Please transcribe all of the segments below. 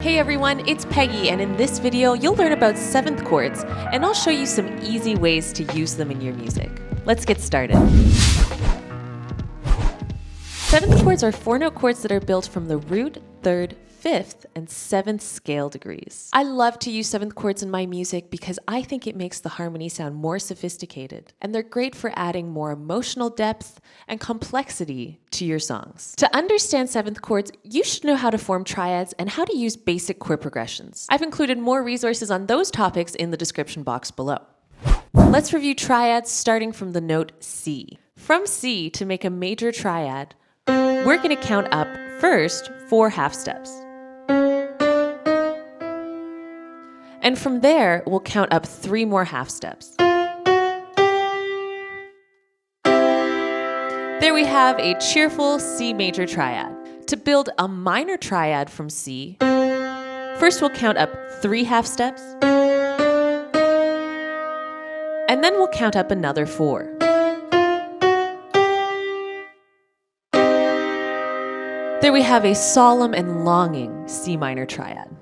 Hey everyone, it's Peggy, and in this video you'll learn about seventh chords, and I'll show you some easy ways to use them in your music. Let's get started. Seventh chords are four-note chords that are built from the root, third, fifth, and seventh scale degrees. I love to use seventh chords in my music because I think it makes the harmony sound more sophisticated, and they're great for adding more emotional depth and complexity to your songs. To understand seventh chords, you should know how to form triads and how to use basic chord progressions. I've included more resources on those topics in the description box below. Let's review triads starting from the note C. From C, to make a major triad, we're going to count up first 4 half steps. And from there, we'll count up 3 more half steps. There we have a cheerful C major triad. To build a minor triad from C, first we'll count up 3 half steps, and then we'll count up another 4. There we have a solemn and longing C minor triad.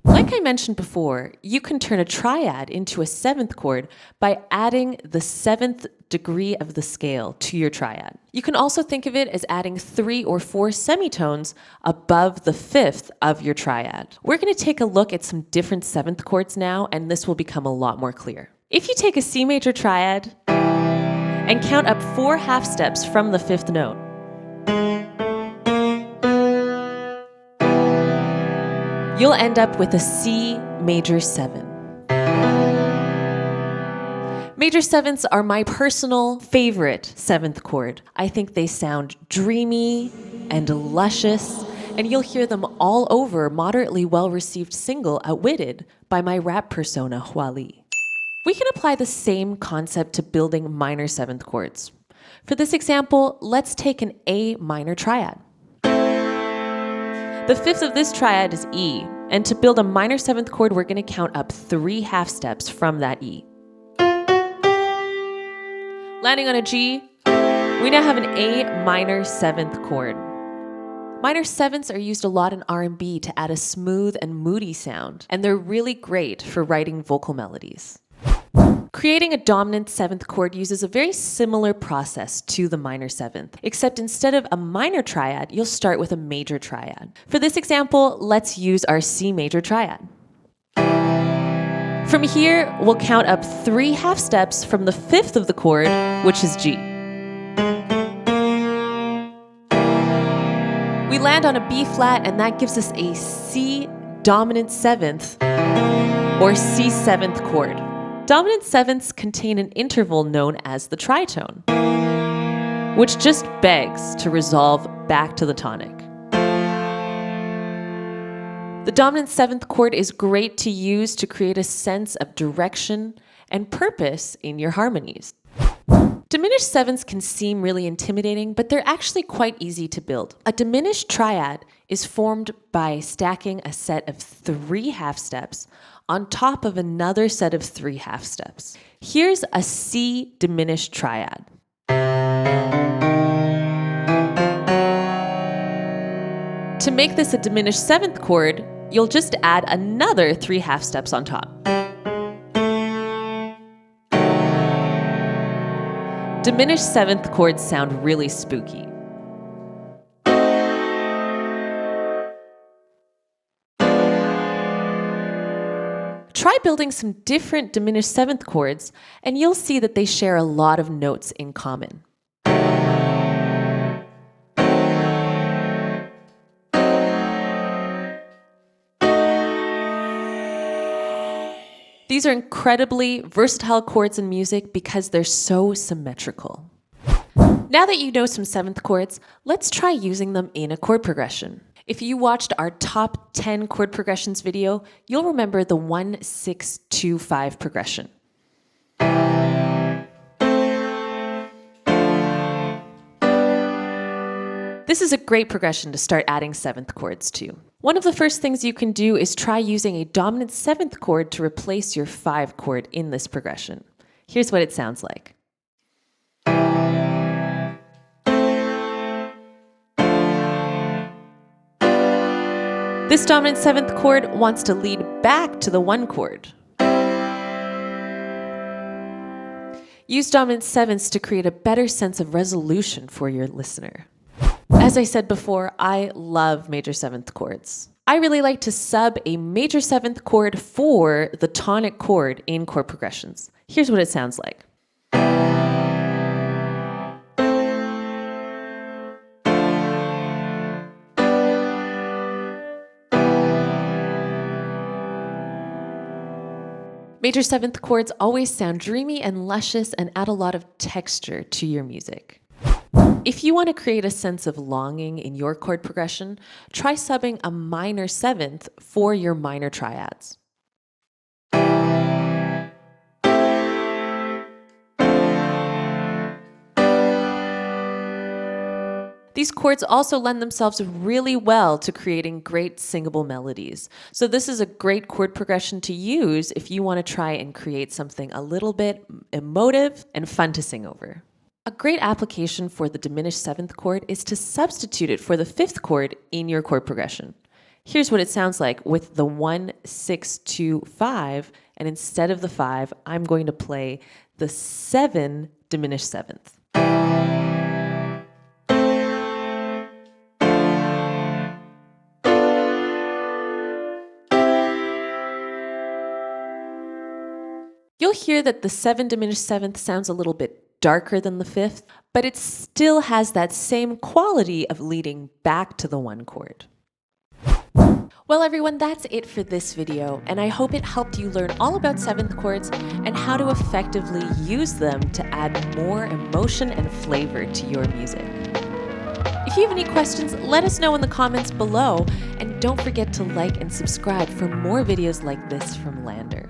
Like I mentioned before, you can turn a triad into a seventh chord by adding the 7th degree of the scale to your triad. You can also think of it as adding 3 or 4 semitones above the 5th of your triad. We're going to take a look at some different seventh chords now, and this will become a lot more clear. If you take a C major triad and count up 4 half steps from the 5th note, you'll end up with a C major 7. Major 7ths are my personal favorite 7th chord. I think they sound dreamy and luscious, and you'll hear them all over moderately well-received single Outwitted by my rap persona Huali. We can apply the same concept to building minor 7th chords. For this example, let's take an A minor triad. The 5th of this triad is E, and to build a minor 7th chord, we're going to count up 3 half steps from that E. Landing on a G, we now have an A minor 7th chord. Minor 7ths are used a lot in R&B to add a smooth and moody sound, and they're really great for writing vocal melodies. Creating a dominant 7th chord uses a very similar process to the minor 7th, except instead of a minor triad, you'll start with a major triad. For this example, let's use our C major triad. From here, we'll count up 3 half steps from the 5th of the chord, which is G. We land on a B flat, and that gives us a C dominant 7th, or C 7th chord. Dominant 7ths contain an interval known as the tritone, which just begs to resolve back to the tonic. The dominant 7th chord is great to use to create a sense of direction and purpose in your harmonies. Diminished 7ths can seem really intimidating, but they're actually quite easy to build. A diminished triad is formed by stacking a set of 3 half steps on top of another set of 3 half steps. Here's a C diminished triad. To make this a diminished 7th chord, you'll just add another 3 half steps on top. Diminished 7th chords sound really spooky. Try building some different diminished 7th chords, and you'll see that they share a lot of notes in common. These are incredibly versatile chords in music because they're so symmetrical. Now that you know some 7th chords, let's try using them in a chord progression. If you watched our top 10 chord progressions video, you'll remember the 1-6-2-5 progression. This is a great progression to start adding 7th chords to. One of the first things you can do is try using a dominant 7th chord to replace your 5 chord in this progression. Here's what it sounds like. This dominant 7th chord wants to lead back to the 1 chord. Use dominant 7ths to create a better sense of resolution for your listener. As I said before, I love major 7th chords. I really like to sub a major 7th chord for the tonic chord in chord progressions. Here's what it sounds like. Major 7th chords always sound dreamy and luscious and add a lot of texture to your music. If you want to create a sense of longing in your chord progression, try subbing a minor 7th for your minor triads. These chords also lend themselves really well to creating great singable melodies. So this is a great chord progression to use if you want to try and create something a little bit emotive and fun to sing over. A great application for the diminished 7th chord is to substitute it for the 5th chord in your chord progression. Here's what it sounds like with the 1, 6, 2, 5, and instead of the 5, I'm going to play the 7 diminished 7th. You'll hear that the 7 diminished 7th sounds a little bit darker than the 5th, but it still has that same quality of leading back to the 1 chord. Well everyone, that's it for this video, and I hope it helped you learn all about 7th chords and how to effectively use them to add more emotion and flavor to your music. If you have any questions, let us know in the comments below, and don't forget to like and subscribe for more videos like this from LANDR.